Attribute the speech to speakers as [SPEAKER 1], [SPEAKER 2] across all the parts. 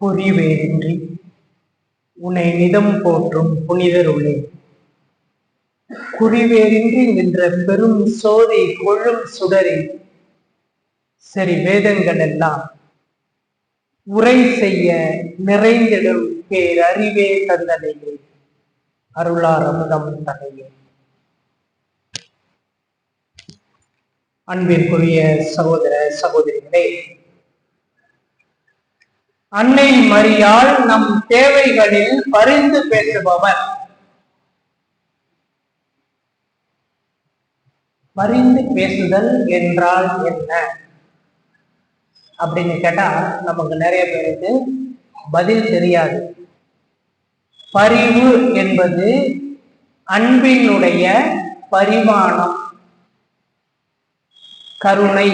[SPEAKER 1] புரிவேரின்றி உன்னை நிதம் போற்றும் புனிதருளே. குறிவேரின்றி நின்ற பெரும் சோதி கொழும் சுடரே, சரி வேதங்கள் எல்லாம் உரை செய்ய நிறைந்திடும் பேரறிவே தந்தனையே, அருளார் அமுதம் தனையே. அன்பிற்குரிய சகோதர சகோதரிகளே, அன்னை மரியாள் நம் தேவைகளில் பரிந்து பேசுபவர். பரிந்து பேசுதல் என்றால் என்ன அப்படின்னு கேட்டா நமக்கு நிறைய பேருக்கு பதில் தெரியாது. பரிவு என்பது அன்பினுடைய பரிமாணம், கருணை,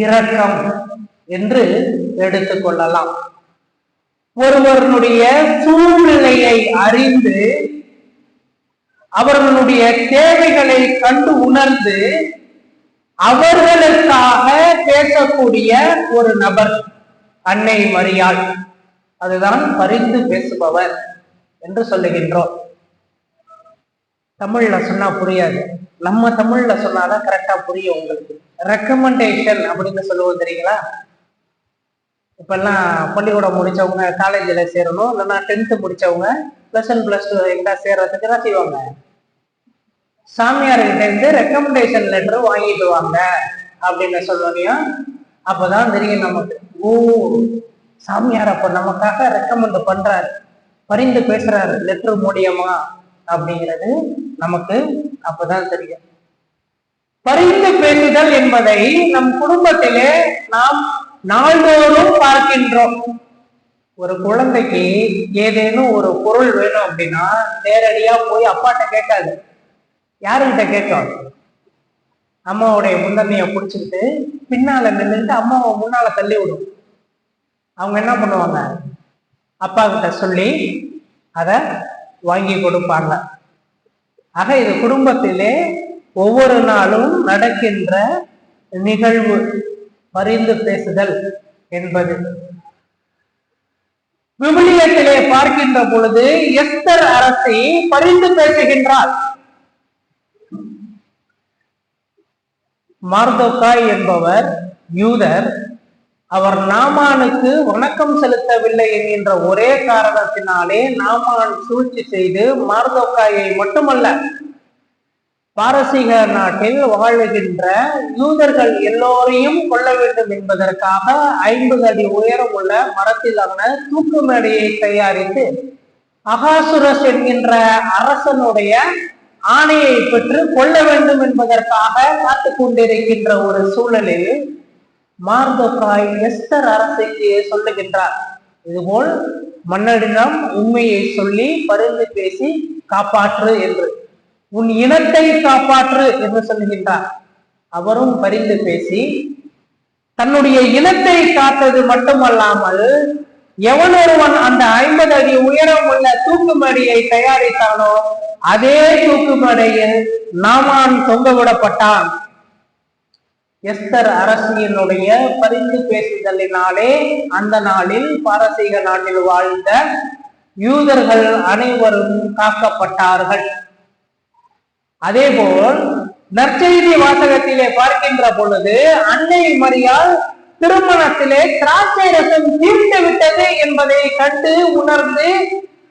[SPEAKER 1] இரக்கம் என்று எடுத்துக்கொள்ளலாம். ஒருவருடைய சூழ்நிலையை அறிந்து அவர்களுடைய தேவைகளை கண்டு உணர்ந்து அவர்களுக்காக பேசக்கூடிய ஒரு நபர் அன்னை மரியாள். அதுதான் பரிந்து பேசுபவர் என்று சொல்லுகின்றோம். தமிழ்ல சொன்னா புரியாது, நம்ம தமிழ்ல சொன்னாதான் கரெக்டா புரியும் உங்களுக்கு. ரெக்கமெண்டேஷன் அப்படின்னு சொல்லுவோம் தெரியுங்களா? இப்பெல்லாம் பள்ளிக்கூடம் முடிச்சவங்க காலேஜ்ல சேரணும், இல்லைன்னா 10th முடிச்சவங்க +1 +2 எங்க சேர்றதுக்கு என்ன செய்வாங்க? சாமியார்கிட்ட இருந்து ரெக்கமெண்டேஷன் லெட்டர் வாங்கிட்டு வாங்க அப்படின்னு சொல்லுவாங்க. அப்பதான் தெரியும் நமக்கு, ஓ சாமியார் அப்ப நமக்காக ரெக்கமெண்ட் பண்றாரு, பரிந்து பேசுறாரு லெட்டர் மூலியமா அப்படிங்கிறது நமக்கு அப்பதான் தெரியும். பரிந்து பேசுதல் என்பதை நம் குடும்பத்திலே நாம் நாள்தோறும் பார்க்கின்றோம். ஒரு குழந்தைக்கு ஏதேனும் ஒரு பொருள் வேணும் அப்படின்னா நேரடியா போய் அப்பாட்ட கேட்காது, யாருகிட்ட கேட்கும்? அம்மாவுடைய முந்தன்னைய பிடிச்சிக்கிட்டு பின்னால நின்றுட்டு அம்மாவை முன்னால தள்ளி விடும். அவங்க என்ன பண்ணுவாங்க? அப்பா கிட்ட சொல்லி அதை வாங்கி கொடுப்பாங்க. ஆக இது குடும்பத்திலே ஒவ்வொரு நாளும் நடக்கின்ற நிகழ்வு பரிந்து பேசுதல் என்பது. விவிலியத்திலே பார்க்கின்ற பொழுது எஸ்தர் அரசி பரிந்து பேசுகின்றார். மார்தோக்காய் என்பவர் யூதர். அவர் நாமானுக்கு வணக்கம் செலுத்தவில்லை என்கின்ற ஒரே காரணத்தினாலே நாமான் சூழ்ச்சி செய்து மார்தோக்காயை மட்டுமல்ல, பாரசீக நாட்டில் வாழுகின்ற யூதர்கள் எல்லோரையும் கொள்ள வேண்டும் என்பதற்காக 50 அடி உயரம் உள்ள மரத்திலான தூக்கு மேடையை தயாரித்து அகாசுரஸ் என்கின்ற அரசனுடைய ஆணையை பெற்று கொள்ள வேண்டும் என்பதற்காக காத்துக் கொண்டிருக்கின்ற ஒரு சூழலில் மார்தோக்காய் எஸ்தர் அரசிக்கு சொல்லுகின்றார், இதுபோல் மன்னரிடம் உண்மையை சொல்லி பரிந்து பேசி காப்பாற்று என்று, உன் இனத்தை காப்பாற்று என்று சொல்லுகின்றார். அவரும் பரிந்து பேசி தன்னுடைய இனத்தை காத்தது மட்டுமல்லாமல் எவன் ஒருவன் அந்த 50 அடி உயரம் உள்ள தூக்கு மேடையை தயாரித்தானோ அதே தூக்கு மேடையில் நாமான் தொங்க விடப்பட்டான். எஸ்தர் அரசியினுடைய பரிந்து பேசுதலினாலே அந்த நாளில் பாரசீக நாட்டில் வாழ்ந்த யூதர்கள் அனைவரும் காக்கப்பட்டார்கள். அதேபோல் நற்செய்தி வாசகத்திலே பார்க்கின்ற பொழுது அன்னை மரியாள் திருமணத்திலே திராட்சை ரசம் தீர்ந்து விட்டது என்பதை கண்டு உணர்ந்து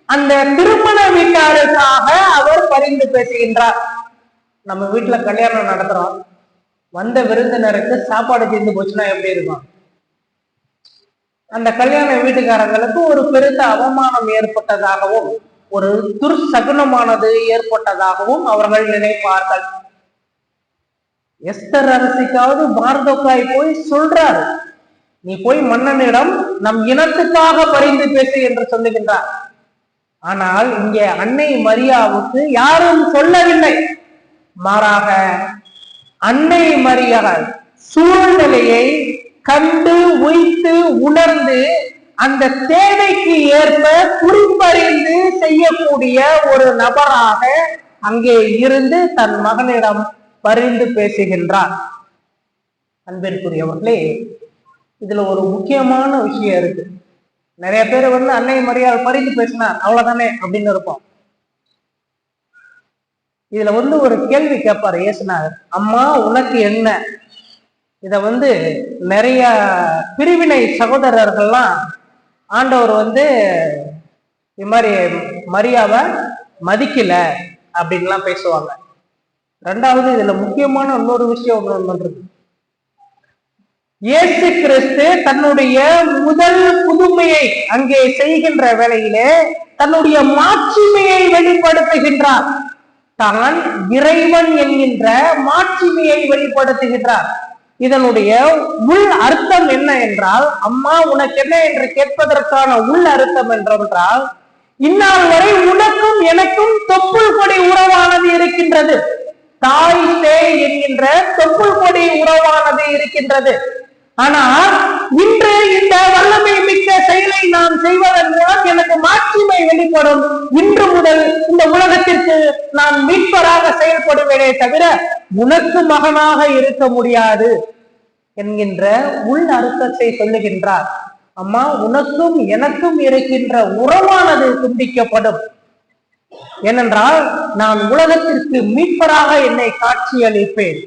[SPEAKER 1] அந்த திருமண வீட்டாருக்காக அவர் பரிந்து பேசுகின்றார். நம்ம வீட்டுல கல்யாணம் நடத்துறோம், வந்த விருந்தினருக்கு சாப்பாடு தீர்ந்து போச்சுன்னா எப்படி இருக்கும்? அந்த கல்யாண வீட்டுக்காரங்களுக்கு ஒரு பெருத்த அவமானம் ஏற்பட்டதாகவும் ஒரு துர்சகுனமானது ஏற்பட்டதாகவும் அவர்கள் நினைப்பார்கள். எஸ்தர் அரசிக்காவது மார்தோக்காய் போய் சொல்றாரு, நீ போய் மன்னனிடம் நம் இனத்துக்காக பரிந்து பேசு என்று சொல்லுகின்றார். ஆனால் இங்கே அன்னை மரியாவுக்கு யாரும் சொல்லவில்லை. மாறாக அன்னை மரியாள் சூழ்நிலையை கண்டு உய்த்து உணர்ந்து அந்த தேவைக்கு ஏற்ப குறிப்பறிந்து செய்யக்கூடிய ஒரு நபராக அங்கே இருந்து தன் மகனிடம் பரிந்து பேசுகின்றார். அன்பிற்குரியவர்களே, இதுல ஒரு முக்கியமான விஷயம் இருக்கு. நிறைய பேர் அன்னை மரியாள் பரிந்து பேசினார் அவ்வளவுதானே அப்படின்னு இருப்போம். இதுல ஒரு கேள்வி கேட்பாரு இயேசுநாதர், அம்மா உனக்கு என்ன? இத நிறைய பிரிவினை சகோதரர்கள்லாம் ஆண்டவர் இது மாதிரி மரியாவை மதிக்கல அப்படின்லாம் பேசுவாங்க. ரெண்டாவது இதுல முக்கியமான இன்னொரு விஷயம் ஒன்று, இயேசு கிறிஸ்து தன்னுடைய முதல் புதுமையை அங்கே செய்கின்ற வேளையிலே தன்னுடைய மாட்சிமையை வெளிப்படுத்துகின்றார். தான் இறைவன் என்கின்ற மாட்சிமையை வெளிப்படுத்துகின்றார். இதனுடைய உள் அர்த்தம் என்ன என்றால், அம்மா உனக்கு என்ன என்று கேட்பதற்கான உள் அர்த்தம் என்றால், இந்நாள் வரை உனக்கும் எனக்கும் தொப்புள் கொடி உறவானது இருக்கின்றது. தாய் சேய் என்கின்ற தொப்புள் கொடி உறவானது இருக்கின்றது. ஆனால் இன்று இந்த வல்லமை மிக்க செயலை நான் செய்வதன் மூலம் எனக்கு மாட்சிமை வெளிப்படும். இன்று முதல் இந்த உலகத்திற்கு நான் மீட்பராக செயல்படுவேனே தவிர உனக்கு மகனாக இருக்க முடியாது என்கின்ற உள் அர்த்தத்தை சொல்லுகின்றார். அம்மா உனக்கும் எனக்கும் இருக்கின்ற உறவானது துண்டிக்கப்படும். ஏனென்றால் நான் உலகத்திற்கு மீட்பராக என்னை காட்சியளிப்பேன்.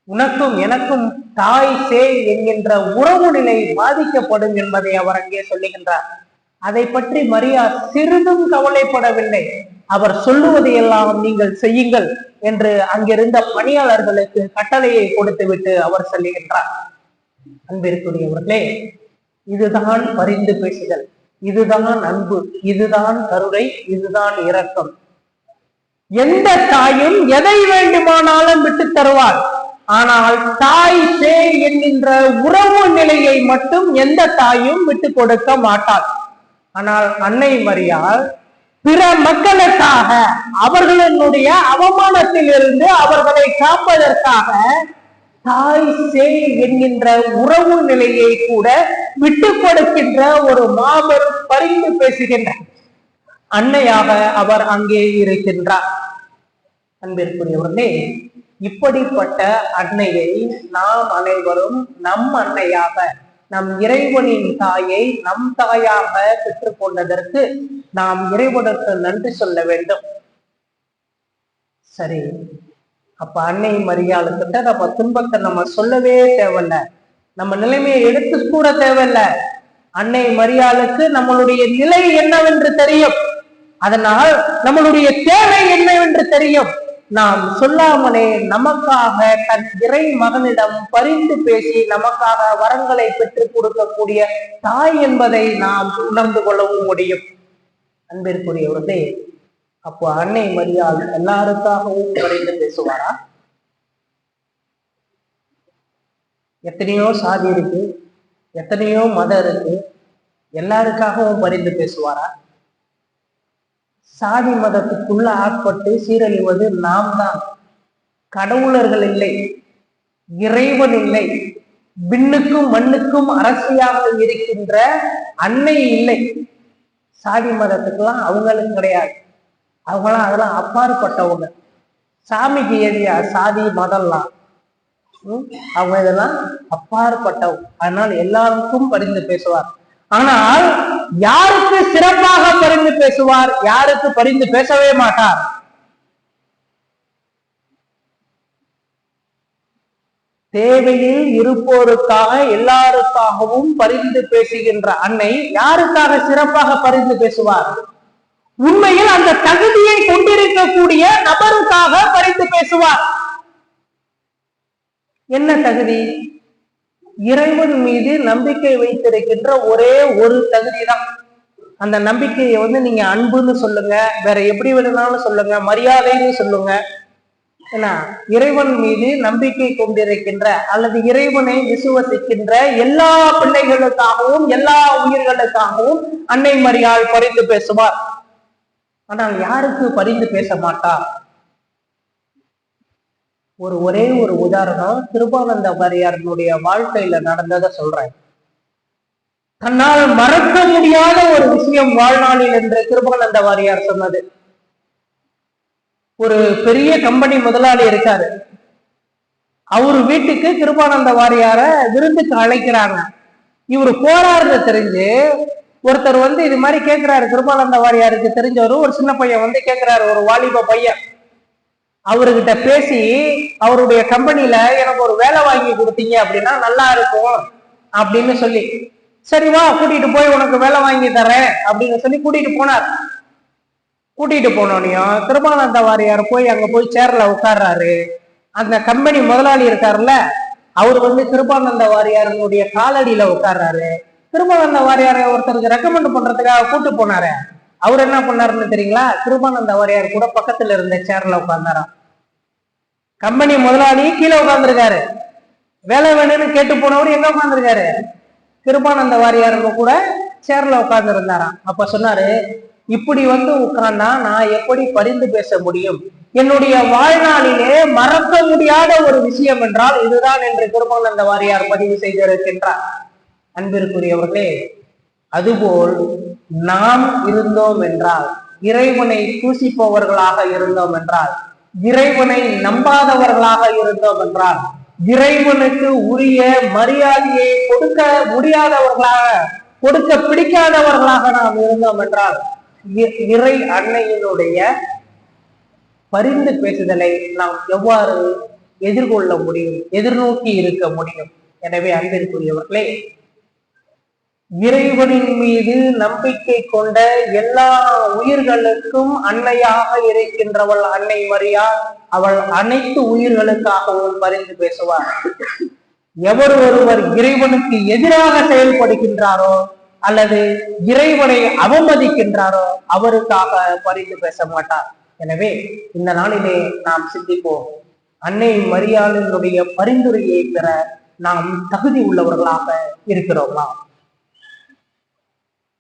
[SPEAKER 1] உனக்கும் எனக்கும் தாய் சேய் என்கின்ற உறவு நிலை பாதிக்கப்படும் என்பதை அவர் அங்கே சொல்லுகின்றார். அதை பற்றி மரியா சிறிதும் கவலைப்படவில்லை. அவர் சொல்லுவதையெல்லாம் நீங்கள் செய்யுங்கள் என்று அங்கிருந்த பணியாளர்களுக்கு கட்டளையை கொடுத்துவிட்டு அவர் சொல்லுகின்றார். அன்பிற்குரியவர்களே, இதுதான் பரிந்து பேசுதல், இதுதான் அன்பு, இதுதான் கருணை, இதுதான் இரக்கம். எந்த தாயும் எதை வேண்டுமானாலும் விட்டு தருவார். ஆனால் தாய் சேய் என்கின்ற உறவு நிலையை மட்டும் எந்த தாயும் விட்டு கொடுக்க மாட்டாள். ஆனால் அன்னை மரியாள் பிற மக்களுக்காக அவர்களுடைய அவமானத்தில் இருந்து அவர்களை காப்பதற்காக தாய் சேய் என்கின்ற உறவு நிலையை கூட விட்டு கொடுக்கின்ற ஒரு மாபெரும் பரிந்து பேசுகின்ற அன்னையாக அவர் அங்கே இருக்கின்றார். அன்பிற்குரியவர்களே, இப்படிப்பட்ட அன்னையை நாம் அனைவரும் நம் அன்னையாக, நம் இறைவனின் தாயை நம் தாயாக பெற்றுக்கொண்டதற்கு நாம் இறைவனுக்கு நன்றி சொல்ல வேண்டும். சரி, அப்ப அன்னை மரியாளுக்கிட்ட நம்ம துன்பத்தை நம்ம சொல்லவே தேவையில்ல, நம்ம நிலைமையை எடுத்து கூட தேவையில்ல. அன்னை மரியாளுக்கு நம்மளுடைய நிலை என்னவென்று தெரியும். அதனால் நம்மளுடைய தேவை என்னவென்று தெரியும். நாம் சொல்லாமலே நமக்காக தன் இறை மகனிடம் பரிந்து பேசி நமக்காக வரங்களை பெற்றுக் கொடுக்கக்கூடிய தாய் என்பதை நாம் உணர்ந்து கொள்ளவும் முடியும். அன்பிற்குரியவர்களே, அப்போ அன்னை மரியாள் எல்லாருக்காகவும் பரிந்து பேசுவாரா? எத்தனையோ சாதி இருக்கு, எத்தனையோ மதம் இருக்கு, எல்லாருக்காகவும் பரிந்து பேசுவாரா? சாதி மதத்துக்குள்ள ஆட்பட்டு சீரழிவது நாம் தான். கடவுளர்கள் இல்லை, இறைவன் இல்லை, விண்ணுக்கும் மண்ணுக்கும் அரசியாக இருக்கின்ற அன்னை இல்லை. சாதி மதத்துக்கெல்லாம் அவங்களுக்கு கிடையாது, அவங்களாம் அதெல்லாம் அப்பாற்பட்டவங்க. சாமிக்கு ஏரியா சாதி மதம்லாம் அவங்க இதெல்லாம் அப்பாற்பட்டவங்க. அதனால் எல்லாருக்கும் பரிந்து பேசுவார். ஆனால் யாருக்கு சிறப்பாக பரிந்து பேசுவார், யாருக்கு பரிந்து பேசவே மாட்டார்? தேவையில் இருப்போருக்காக எல்லாருக்காகவும் பரிந்து பேசுகின்ற அன்னை யாருக்காக சிறப்பாக பரிந்து பேசுவார்? உண்மையில் அந்த தகுதியை கொண்டிருக்கக்கூடிய நபருக்காக பரிந்து பேசுவார். என்ன தகுதி? இறைவன் மீது நம்பிக்கை வைத்திருக்கின்ற ஒரே ஒரு தகுதி தான். அந்த நம்பிக்கையை நீங்க அன்புன்னு சொல்லுங்க, வேற எப்படி வேணும்னாலும் சொல்லுங்க, மரியாதைன்னு சொல்லுங்க. ஏன்னா இறைவன் மீது நம்பிக்கை கொண்டிருக்கின்ற அல்லது இறைவனை விசுவசிக்கின்ற எல்லா பிள்ளைகளுக்காகவும் எல்லா உயிர்களுக்காகவும் அன்னை மரியாள் பரிந்து பேசுவார். ஆனால் யாருக்கு பரிந்து பேச மாட்டார்? ஒரே ஒரு உதாரணம் கிருபானந்த வாரியாருடைய வாழ்க்கையில நடந்ததை சொல்றேன். தன்னால் மறக்க முடியாத ஒரு விஷயம் வாழ்நாளில் என்று கிருபானந்த வாரியார் சொன்னது. ஒரு பெரிய கம்பெனி முதலாளி இருக்காரு. அவரு வீட்டுக்கு கிருபானந்த வாரியார விருந்துக்கு அழைக்கிறாங்க. இவரு போறாருன்னு தெரிஞ்சு ஒருத்தர் இது மாதிரி கேட்கிறாரு, கிருபானந்த வாரியாருக்கு தெரிஞ்சவரு ஒரு சின்ன பையன் கேட்கிறாரு, ஒரு வாலிப பையன். அவர்கிட்ட பேசி அவருடைய கம்பெனில எனக்கு ஒரு வேலை வாங்கி கொடுத்தீங்க அப்படின்னா நல்லா இருக்கும் அப்படின்னு சொல்லி, சரி வா கூட்டிட்டு போய் உனக்கு வேலை வாங்கி தரேன் அப்படின்னு சொல்லி கூட்டிட்டு போனார். கூட்டிட்டு போனோனையும் கிருபானந்த வாரியார் போய் அங்க போய் சேர்ல உட்கார்றாரு. அந்த கம்பெனி முதலாளி இருக்காருல்ல, அவர் கிருபானந்த வாரியாருடைய காலடியில உட்கார்றாரு. கிருபானந்த வாரியாரை ஒருத்தருக்கு ரெக்கமெண்ட் பண்றதுக்காக கூட்டு போனாரு. அவர் என்ன பண்ணாருன்னு தெரியுங்களா? கிருபானந்த வாரியார் கூட பக்கத்துல இருந்த சேர்ல உட்கார்ந்தாராம். கம்பெனி முதலாளி கீழே உட்கார்ந்துருக்காரு, வேலை வேணும்னு கேட்டு போனவர் எங்க உட்கார்ந்துருக்காரு? கிருபானந்த வாரியாருக்கு கூட சேர்ல உட்கார்ந்து இருந்தாராம். அப்ப சொன்னாரு, இப்படி உட்கார்ந்தா நான் எப்படி பரிந்து பேச முடியும்? என்னுடைய வாழ்நாளிலே மறக்க முடியாத ஒரு விஷயம் என்றால் இதுதான் என்று கிருபானந்த வாரியார் பதிவு செய்திருக்கின்றார். அன்பிற்குரியவர்களே, அதுபோல் நாம் இருந்தோம் என்றால், இறைவனை தூசிப்பவர்களாக இருந்தோம் என்றால், இறைவனை நம்பாதவர்களாக இருந்தோம் என்றால், இறைவனுக்கு உரிய மரியாதையை கொடுக்க முடியாதவர்களாக, கொடுக்க பிடிக்காதவர்களாக நாம் இருந்தோம் என்றால், இறை அன்னையினுடைய பரிந்து பேசுதலை நாம் எவ்வாறு எதிர்கொள்ள முடியும், எதிர்நோக்கி இருக்க முடியும்? எனவே அன்பிற்குரியவர்களே, இறைவனின் மீது நம்பிக்கை கொண்ட எல்லா உயிர்களுக்கும் அன்னையாக இருக்கின்றவள் அன்னை மரியாள். அவள் அனைத்து உயிர்களுக்காகவும் பரிந்து பேசுவார். எவர் ஒருவர் இறைவனுக்கு எதிராக செயல்படுகின்றாரோ அல்லது இறைவனை அவமதிக்கின்றாரோ அவருக்காக பரிந்து பேச மாட்டார். எனவே இந்த நாளிலே நாம் சிந்திப்போம், அன்னை மரியாளினுடைய பரிந்துரையை பெற நாம் தகுதி உள்ளவர்களாக இருக்கிறோமா?